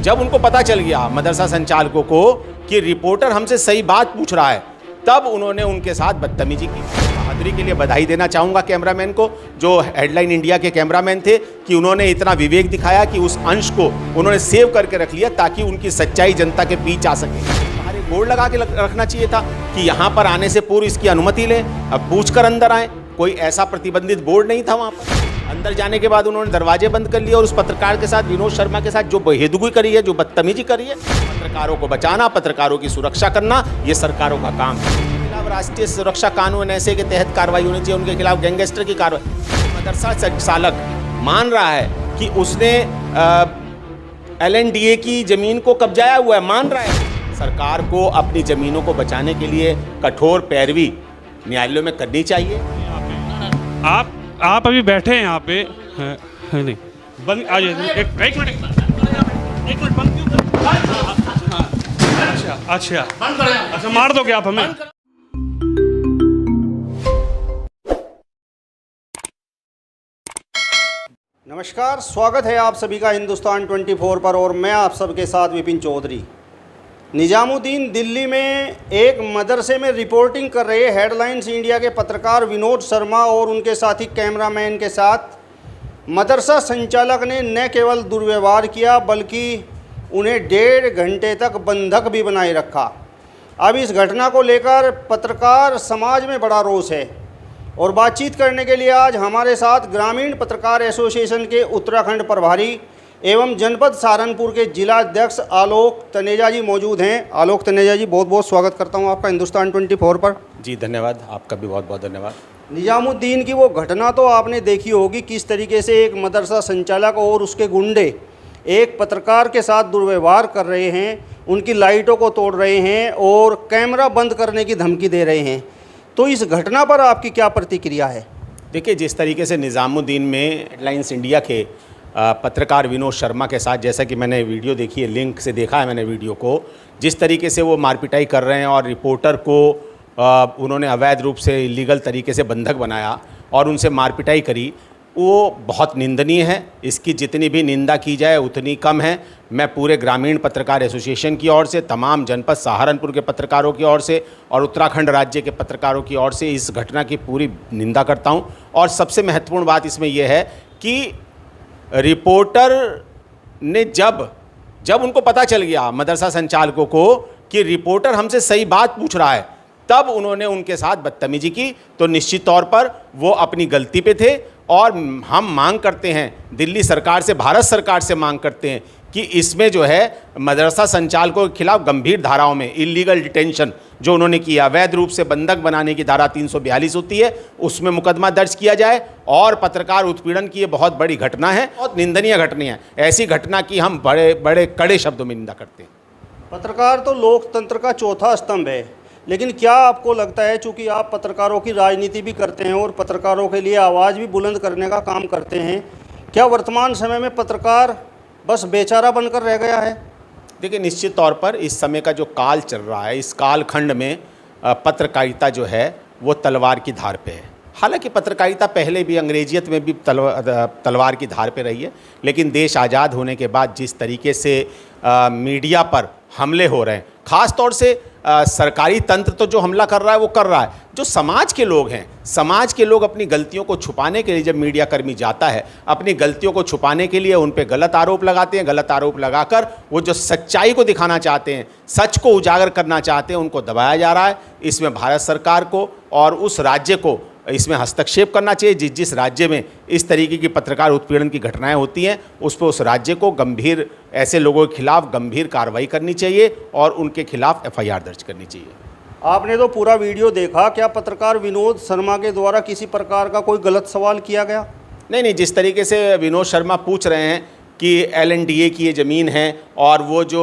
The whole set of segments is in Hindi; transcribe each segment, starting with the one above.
जब उनको पता चल गया मदरसा संचालकों को कि रिपोर्टर हमसे सही बात पूछ रहा है, तब उन्होंने उनके साथ बदतमीजी की। बहादुरी के लिए बधाई देना चाहूँगा कैमरामैन को, जो हेडलाइन इंडिया के कैमरामैन थे, कि उन्होंने इतना विवेक दिखाया कि उस अंश को उन्होंने सेव करके रख लिया ताकि उनकी सच्चाई जनता के बीच आ सके। हमारे बोर्ड लगा के रखना चाहिए था कि यहाँ पर आने से पूर्व इसकी अनुमति लें, अब पूछकर अंदर आए। कोई ऐसा प्रतिबंधित बोर्ड नहीं था वहाँ पर। अंदर जाने के बाद उन्होंने दरवाजे बंद कर लिए और उस पत्रकार के साथ, विनोद शर्मा के साथ जो बेहदगी करी है, जो बदतमीजी करी है, पत्रकारों को बचाना, पत्रकारों की सुरक्षा करना, ये सरकारों का काम है। खिलाफ राष्ट्रीय सुरक्षा कानून ऐसे के तहत कार्रवाई होनी चाहिए, उनके खिलाफ गैंगस्टर की कार्रवाई। मदरसा संचालक मान रहा है कि उसने LNDA की जमीन को कब्जाया हुआ है, मान रहा है। सरकार को अपनी जमीनों को बचाने के लिए कठोर पैरवी न्यायालयों में करनी चाहिए। आप अभी बैठे हैं यहाँ पे है नहीं बंद आ जाइए। एक मिनट बंद क्यों? अच्छा मार दोगे आप हमें? नमस्कार, स्वागत है आप सभी का हिंदुस्तान 24 पर और मैं आप सबके साथ विपिन चौधरी। निजामुद्दीन दिल्ली में एक मदरसे में रिपोर्टिंग कर रहे हेडलाइंस इंडिया के पत्रकार विनोद शर्मा और उनके साथी कैमरामैन के साथ मदरसा संचालक ने न केवल दुर्व्यवहार किया बल्कि उन्हें 1.5 घंटे तक बंधक भी बनाए रखा। अब इस घटना को लेकर पत्रकार समाज में बड़ा रोष है और बातचीत करने के लिए आज हमारे साथ ग्रामीण पत्रकार एसोसिएशन के उत्तराखंड प्रभारी एवं जनपद सहारनपुर के जिला अध्यक्ष आलोक तनेजा जी मौजूद हैं। आलोक तनेजा जी, बहुत बहुत स्वागत करता हूं आपका हिंदुस्तान 24 पर। जी धन्यवाद, आपका भी बहुत बहुत धन्यवाद। निजामुद्दीन की वो घटना तो आपने देखी होगी, किस तरीके से एक मदरसा संचालक और उसके गुंडे एक पत्रकार के साथ दुर्व्यवहार कर रहे हैं, उनकी लाइटों को तोड़ रहे हैं और कैमरा बंद करने की धमकी दे रहे हैं। तो इस घटना पर आपकी क्या प्रतिक्रिया है? देखिए, जिस तरीके से निजामुद्दीन में हेडलाइंस इंडिया के पत्रकार विनोद शर्मा के साथ, जैसा कि मैंने वीडियो देखी है, लिंक से देखा है मैंने वीडियो को, जिस तरीके से वो मारपिटाई कर रहे हैं और रिपोर्टर को उन्होंने अवैध रूप से इलीगल तरीके से बंधक बनाया और उनसे मारपिटाई करी, वो बहुत निंदनीय है। इसकी जितनी भी निंदा की जाए उतनी कम है। मैं पूरे ग्रामीण पत्रकार एसोसिएशन की ओर से, तमाम जनपद सहारनपुर के पत्रकारों की ओर से और उत्तराखंड राज्य के पत्रकारों की ओर से इस घटना की पूरी निंदा करता हूँ। और सबसे महत्वपूर्ण बात इसमें यह है कि रिपोर्टर ने जब उनको पता चल गया मदरसा संचालकों को कि रिपोर्टर हमसे सही बात पूछ रहा है, तब उन्होंने उनके साथ बदतमीजी की। तो निश्चित तौर पर वो अपनी गलती पे थे और हम मांग करते हैं दिल्ली सरकार से, भारत सरकार से मांग करते हैं कि इसमें जो है मदरसा संचालकों के खिलाफ गंभीर धाराओं में इलीगल डिटेंशन जो उन्होंने किया, अवैध रूप से बंधक बनाने की धारा 342 होती है, उसमें मुकदमा दर्ज किया जाए। और पत्रकार उत्पीड़न की ये बहुत बड़ी घटना है, बहुत निंदनीय घटना है। ऐसी घटना की हम बड़े बड़े कड़े शब्दों में निंदा करते हैं। पत्रकार तो लोकतंत्र का चौथा स्तंभ है, लेकिन क्या आपको लगता है, चूँकि आप पत्रकारों की राजनीति भी करते हैं और पत्रकारों के लिए आवाज़ भी बुलंद करने का काम करते हैं, क्या वर्तमान समय में पत्रकार बस बेचारा बनकर रह गया है? देखिए, निश्चित तौर पर इस समय का जो काल चल रहा है, इस कालखंड में पत्रकारिता जो है वो तलवार की धार पे है। हालांकि पत्रकारिता पहले भी अंग्रेजियत में भी तलवार की धार पे रही है, लेकिन देश आज़ाद होने के बाद जिस तरीके से मीडिया पर हमले हो रहे हैं, ख़ास तौर से सरकारी तंत्र तो जो हमला कर रहा है वो कर रहा है, जो समाज के लोग हैं, समाज के लोग अपनी गलतियों को छुपाने के लिए, जब मीडिया कर्मी जाता है अपनी गलतियों को छुपाने के लिए उन पे गलत आरोप लगाते हैं। गलत आरोप लगाकर वो जो सच्चाई को दिखाना चाहते हैं, सच को उजागर करना चाहते हैं, उनको दबाया जा रहा है। इसमें भारत सरकार को और उस राज्य को इसमें हस्तक्षेप करना चाहिए जिस राज्य में इस तरीके की पत्रकार उत्पीड़न की घटनाएं होती हैं, उस पर उस राज्य को गंभीर, ऐसे लोगों के खिलाफ गंभीर कार्रवाई करनी चाहिए और उनके खिलाफ FIR दर्ज करनी चाहिए। आपने तो पूरा वीडियो देखा, क्या पत्रकार विनोद शर्मा के द्वारा किसी प्रकार का कोई गलत सवाल किया गया? नहीं, जिस तरीके से विनोद शर्मा पूछ रहे हैं कि LNDA की ये ज़मीन है और वो जो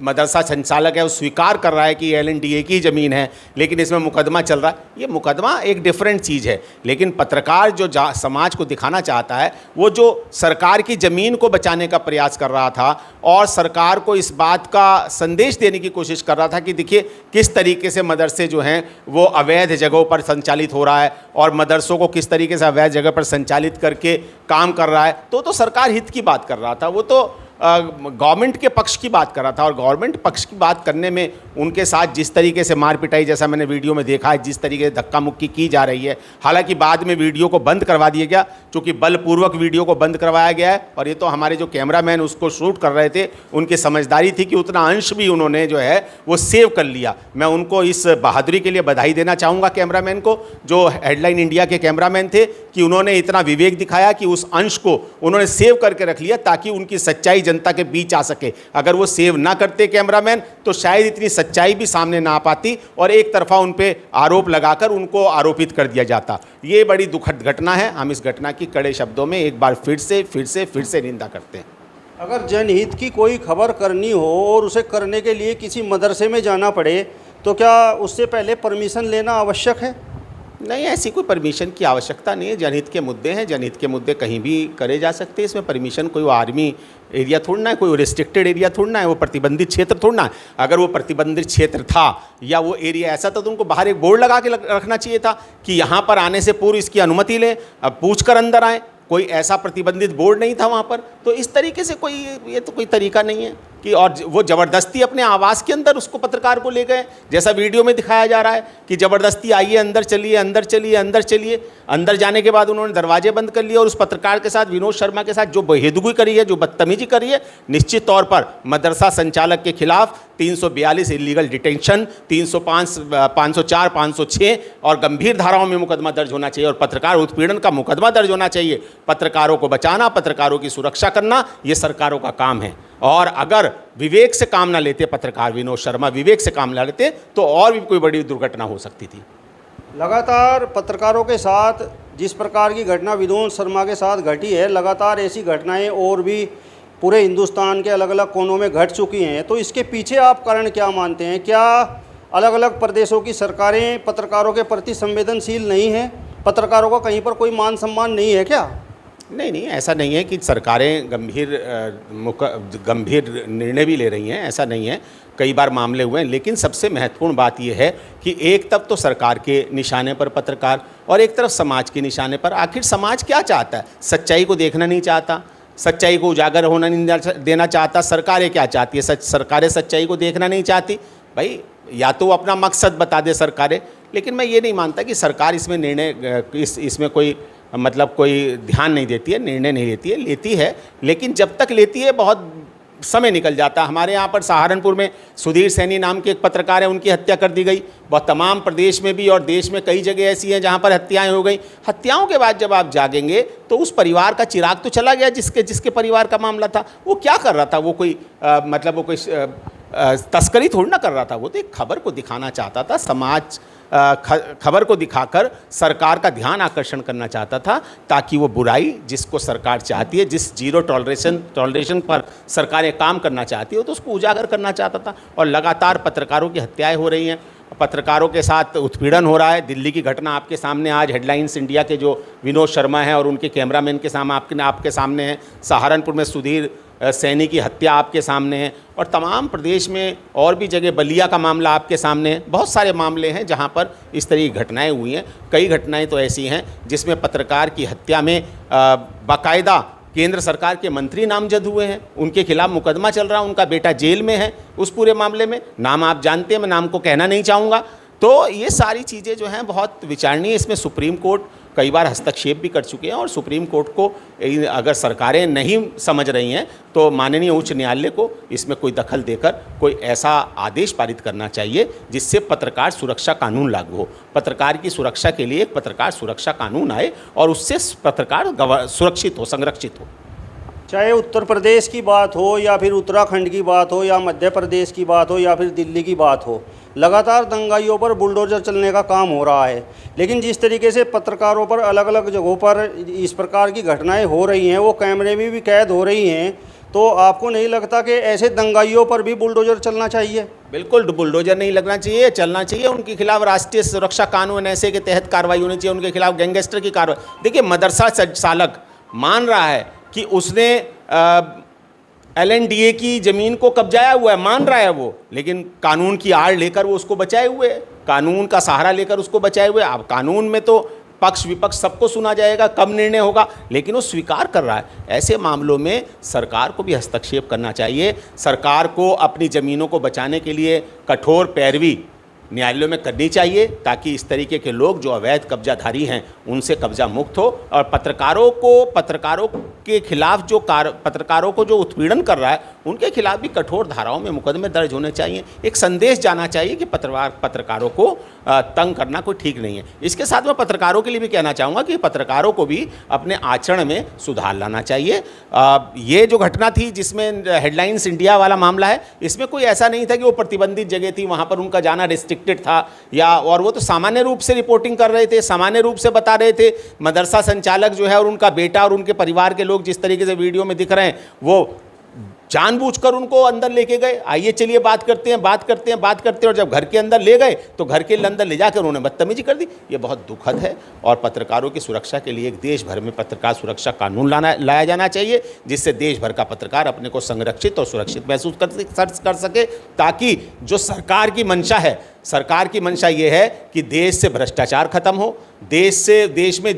मदरसा संचालक है वो स्वीकार कर रहा है कि LNDA की ज़मीन है, लेकिन इसमें मुकदमा चल रहा है, ये मुकदमा एक डिफरेंट चीज़ है। लेकिन पत्रकार जो समाज को दिखाना चाहता है, वो जो सरकार की ज़मीन को बचाने का प्रयास कर रहा था और सरकार को इस बात का संदेश देने की कोशिश कर रहा था कि देखिए किस तरीके से मदरसे जो हैं वो अवैध जगहों पर संचालित हो रहा है और मदरसों को किस तरीके से अवैध जगह पर संचालित करके काम कर रहा है, तो सरकार हित की बात कर रहा था। वो तो गवर्नमेंट के पक्ष की बात कर रहा था, और गवर्नमेंट पक्ष की बात करने में उनके साथ जिस तरीके से मार पिटाई, जैसा मैंने वीडियो में देखा है, जिस तरीके से धक्का मुक्की की जा रही है, हालांकि बाद में वीडियो को बंद करवा दिया गया, चूँकि बलपूर्वक वीडियो को बंद करवाया गया है। और ये तो हमारे जो कैमरामैन उसको शूट कर रहे थे, उनकी समझदारी थी कि उतना अंश भी उन्होंने जो है वो सेव कर लिया। मैं उनको इस बहादुरी के लिए बधाई देना चाहूँगा कैमरामैन को, जो हेडलाइन इंडिया के कैमरामैन थे, कि उन्होंने इतना विवेक दिखाया कि उस अंश को उन्होंने सेव करके रख लिया ताकि उनकी सच्चाई जनता के बीच आ सके। अगर वो सेव ना करते कैमरामैन तो शायद इतनी सच्चाई भी सामने ना आ पाती और एक तरफा उन पे आरोप लगाकर उनको आरोपित कर दिया जाता। ये बड़ी दुखद घटना है। हम इस घटना की कड़े शब्दों में एक बार फिर से निंदा करते हैं। अगर जनहित की कोई खबर करनी हो और उसे करने के लिए किसी मदरसे में जाना पड़े तो क्या उससे पहले परमिशन लेना आवश्यक है? नहीं, ऐसी कोई परमिशन की आवश्यकता नहीं है। जनहित के मुद्दे हैं, जनहित के मुद्दे कहीं भी करे जा सकते हैं। इसमें परमिशन कोई आर्मी एरिया थोड़ना है, कोई रिस्ट्रिक्टेड एरिया थोड़ना है, वो प्रतिबंधित क्षेत्र थोड़ना है। अगर वो प्रतिबंधित क्षेत्र था या वो एरिया ऐसा था तो उनको बाहर एक बोर्ड लगा के रखना चाहिए था कि यहाँ पर आने से पूर्व इसकी अनुमति लें, अब पूछ कर अंदर आएँ। कोई ऐसा प्रतिबंधित बोर्ड नहीं था वहाँ पर। तो इस तरीके से ये तो कोई तरीका नहीं है कि, और वो ज़बरदस्ती अपने आवास के अंदर उसको पत्रकार को ले गए, जैसा वीडियो में दिखाया जा रहा है कि ज़बरदस्ती आइए, अंदर चलिए, अंदर चलिए, अंदर चलिए। अंदर जाने के बाद उन्होंने दरवाजे बंद कर लिए और उस पत्रकार के साथ, विनोद शर्मा के साथ जो बेहदगी करी है, जो बदतमीजी करी है, निश्चित तौर पर मदरसा संचालक के खिलाफ 342 इलीगल डिटेंशन, 305, 504, 506 और गंभीर धाराओं में मुकदमा दर्ज होना चाहिए और पत्रकार उत्पीड़न का मुकदमा दर्ज होना चाहिए। पत्रकारों को बचाना, पत्रकारों की सुरक्षा करना, ये सरकारों का काम है। और अगर विवेक से काम ना लेते पत्रकार विनोद शर्मा, विवेक से काम ना लेते तो और भी कोई बड़ी दुर्घटना हो सकती थी। लगातार पत्रकारों के साथ जिस प्रकार की घटना विनोद शर्मा के साथ घटी है, लगातार ऐसी घटनाएं और भी पूरे हिंदुस्तान के अलग अलग कोनों में घट चुकी हैं। तो इसके पीछे आप कारण क्या मानते हैं? क्या अलग अलग प्रदेशों की सरकारें पत्रकारों के प्रति संवेदनशील नहीं हैं? पत्रकारों का कहीं पर कोई मान सम्मान नहीं है क्या? नहीं, ऐसा नहीं है कि सरकारें गंभीर निर्णय भी ले रही हैं, ऐसा नहीं है। कई बार मामले हुए हैं, लेकिन सबसे महत्वपूर्ण बात यह है कि एक तरफ तो सरकार के निशाने पर पत्रकार और एक तरफ समाज के निशाने पर। आखिर समाज क्या चाहता है? सच्चाई को देखना नहीं चाहता, सच्चाई को उजागर होना नहीं देना चाहता। सरकारें क्या चाहती है? सरकारें सच्चाई को देखना नहीं चाहती। भाई, या तो अपना मकसद बता दे सरकारें, लेकिन मैं ये नहीं मानता कि सरकार इसमें निर्णय इसमें कोई कोई ध्यान नहीं देती है, निर्णय नहीं लेती है। लेती है, लेकिन जब तक लेती है बहुत समय निकल जाता है। हमारे यहाँ पर सहारनपुर में सुधीर सैनी नाम के एक पत्रकार है, उनकी हत्या कर दी गई। बहुत तमाम प्रदेश में भी और देश में कई जगह ऐसी हैं जहाँ पर हत्याएं हो गई। हत्याओं के बाद जब आप जागेंगे तो उस परिवार का चिराग तो चला गया, जिसके परिवार का मामला था। वो क्या कर रहा था? वो कोई वो कोई तस्करी थोड़ी ना कर रहा था। वो तो एक खबर को दिखाना चाहता था, समाज खबर को दिखाकर सरकार का ध्यान आकर्षण करना चाहता था, ताकि वो बुराई जिसको सरकार चाहती है, जिस जीरो टॉलरेशन पर सरकारें काम करना चाहती है, तो उसको उजागर करना चाहता था। और लगातार पत्रकारों की हत्याएं हो रही हैं, पत्रकारों के साथ उत्पीड़न हो रहा है। दिल्ली की घटना आपके सामने आज हेडलाइंस इंडिया के जो विनोद शर्मा हैं और उनके कैमरामैन के सामने आपके सामने है। सहारनपुर में सुधीर सैनी की हत्या आपके सामने है, और तमाम प्रदेश में और भी जगह बलिया का मामला आपके सामने है। बहुत सारे मामले हैं जहां पर इस तरह की घटनाएं हुई हैं। कई घटनाएं तो ऐसी हैं जिसमें पत्रकार की हत्या में बाकायदा केंद्र सरकार के मंत्री नामजद हुए हैं, उनके खिलाफ मुकदमा चल रहा है, उनका बेटा जेल में है उस पूरे मामले में। नाम आप जानते हैं, मैं नाम को कहना नहीं चाहूँगा। तो ये सारी चीज़ें जो हैं बहुत विचारणीय। इसमें सुप्रीम कोर्ट कई बार हस्तक्षेप भी कर चुके हैं, और सुप्रीम कोर्ट को अगर सरकारें नहीं समझ रही हैं तो माननीय उच्च न्यायालय को इसमें कोई दखल देकर कोई ऐसा आदेश पारित करना चाहिए जिससे पत्रकार सुरक्षा कानून लागू हो। पत्रकार की सुरक्षा के लिए एक पत्रकार सुरक्षा कानून आए और उससे पत्रकार सुरक्षित हो, संरक्षित हो। चाहे उत्तर प्रदेश की बात हो या फिर उत्तराखंड की बात हो या मध्य प्रदेश की बात हो या फिर दिल्ली की बात हो, लगातार दंगाइयों पर बुलडोजर चलने का काम हो रहा है। लेकिन जिस तरीके से पत्रकारों पर अलग अलग जगहों पर इस प्रकार की घटनाएं हो रही हैं, वो कैमरे में भी कैद हो रही हैं, तो आपको नहीं लगता कि ऐसे दंगाइयों पर भी बुलडोजर चलना चाहिए? बिल्कुल, बुलडोजर नहीं लगना चाहिए, चलना चाहिए। उनके खिलाफ राष्ट्रीय सुरक्षा कानून ऐसे के तहत कार्रवाई होनी चाहिए, उनके खिलाफ गैंगस्टर की कार्रवाई। देखिए, मदरसा संचालक मान रहा है कि उसने LNDA की ज़मीन को कब्जाया हुआ है, मान रहा है वो, लेकिन कानून की आड़ लेकर वो उसको बचाए हुए है, कानून का सहारा लेकर उसको बचाए हुए। अब कानून में तो पक्ष विपक्ष सबको सुना जाएगा, कब निर्णय होगा, लेकिन वो स्वीकार कर रहा है। ऐसे मामलों में सरकार को भी हस्तक्षेप करना चाहिए। सरकार को अपनी ज़मीनों को बचाने के लिए कठोर पैरवी न्यायालयों में करनी चाहिए, ताकि इस तरीके के लोग जो अवैध कब्जाधारी हैं उनसे कब्जा मुक्त हो। और पत्रकारों के खिलाफ जो पत्रकारों को जो उत्पीड़न कर रहा है उनके खिलाफ भी कठोर धाराओं में मुकदमे दर्ज होने चाहिए। एक संदेश जाना चाहिए कि पत्रकारों को तंग करना कोई ठीक नहीं है। इसके साथ मैं पत्रकारों के लिए भी कहना चाहूँगा कि पत्रकारों को भी अपने आचरण में सुधार लाना चाहिए। ये जो घटना थी जिसमें हेडलाइंस इंडिया वाला मामला है, इसमें कोई ऐसा नहीं था कि वो प्रतिबंधित जगह थी, वहाँ पर उनका जाना रिस्ट्रिक्टेड था, और वो तो सामान्य रूप से रिपोर्टिंग कर रहे थे, सामान्य रूप से बता रहे थे। मदरसा संचालक जो है और उनका बेटा और उनके परिवार के लोग जिस तरीके से वीडियो में दिख रहे हैं, वो जानबूझकर उनको अंदर लेके गए। आइए चलिए बात करते हैं, और जब घर के अंदर ले गए तो घर के अंदर ले जाकर उन्होंने बदतमीजी कर दी। ये बहुत दुखद है, और पत्रकारों की सुरक्षा के लिए एक देश भर में पत्रकार सुरक्षा कानून लाया जाना चाहिए, जिससे देश भर का पत्रकार अपने को संरक्षित और सुरक्षित महसूस कर सके, ताकि जो सरकार की मंशा ये है कि देश से भ्रष्टाचार खत्म हो, देश में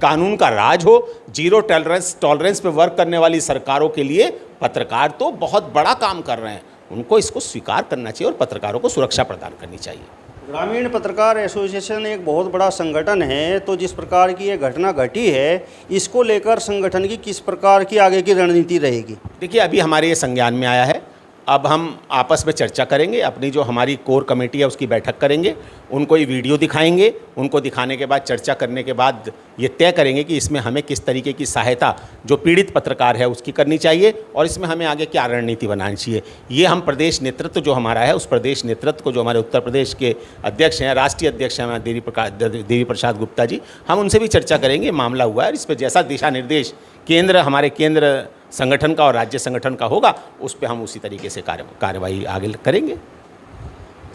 कानून का राज हो। जीरो टॉलरेंस पे वर्क करने वाली सरकारों के लिए पत्रकार तो बहुत बड़ा काम कर रहे हैं, उनको इसको स्वीकार करना चाहिए और पत्रकारों को सुरक्षा प्रदान करनी चाहिए। ग्रामीण पत्रकार एसोसिएशन एक बहुत बड़ा संगठन है, तो जिस प्रकार की ये घटना घटी है, इसको लेकर संगठन की किस प्रकार की आगे की रणनीति रहेगी? देखिए, अभी हमारे ये संज्ञान में आया है, अब हम आपस में चर्चा करेंगे, अपनी जो हमारी कोर कमेटी है उसकी बैठक करेंगे, उनको ये वीडियो दिखाएंगे, उनको दिखाने के बाद चर्चा करने के बाद ये तय करेंगे कि इसमें हमें किस तरीके की सहायता जो पीड़ित पत्रकार है उसकी करनी चाहिए, और इसमें हमें आगे क्या रणनीति बनानी चाहिए। ये हम प्रदेश नेतृत्व जो हमारा है, उस प्रदेश नेतृत्व को, जो हमारे उत्तर प्रदेश के अध्यक्ष हैं, राष्ट्रीय अध्यक्ष हैं देवी प्रसाद गुप्ता जी, हम उनसे भी चर्चा करेंगे। मामला हुआ है, इस पर जैसा दिशा निर्देश हमारे केंद्र संगठन का और राज्य संगठन का होगा, उस पर हम उसी तरीके से कार्रवाई आगे करेंगे।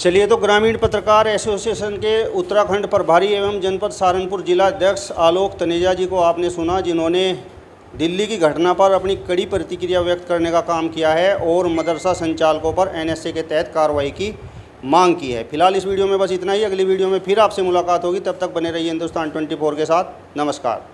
चलिए, तो ग्रामीण पत्रकार एसोसिएशन के उत्तराखंड प्रभारी एवं जनपद सहारनपुर जिला अध्यक्ष आलोक तनेजा जी को आपने सुना, जिन्होंने दिल्ली की घटना पर अपनी कड़ी प्रतिक्रिया व्यक्त करने का काम किया है और मदरसा संचालकों पर NSA के तहत कार्रवाई की मांग की है। फिलहाल इस वीडियो में बस इतना ही। अगली वीडियो में फिर आपसे मुलाकात होगी, तब तक बने रहिए हिंदुस्तान 24 के साथ। नमस्कार।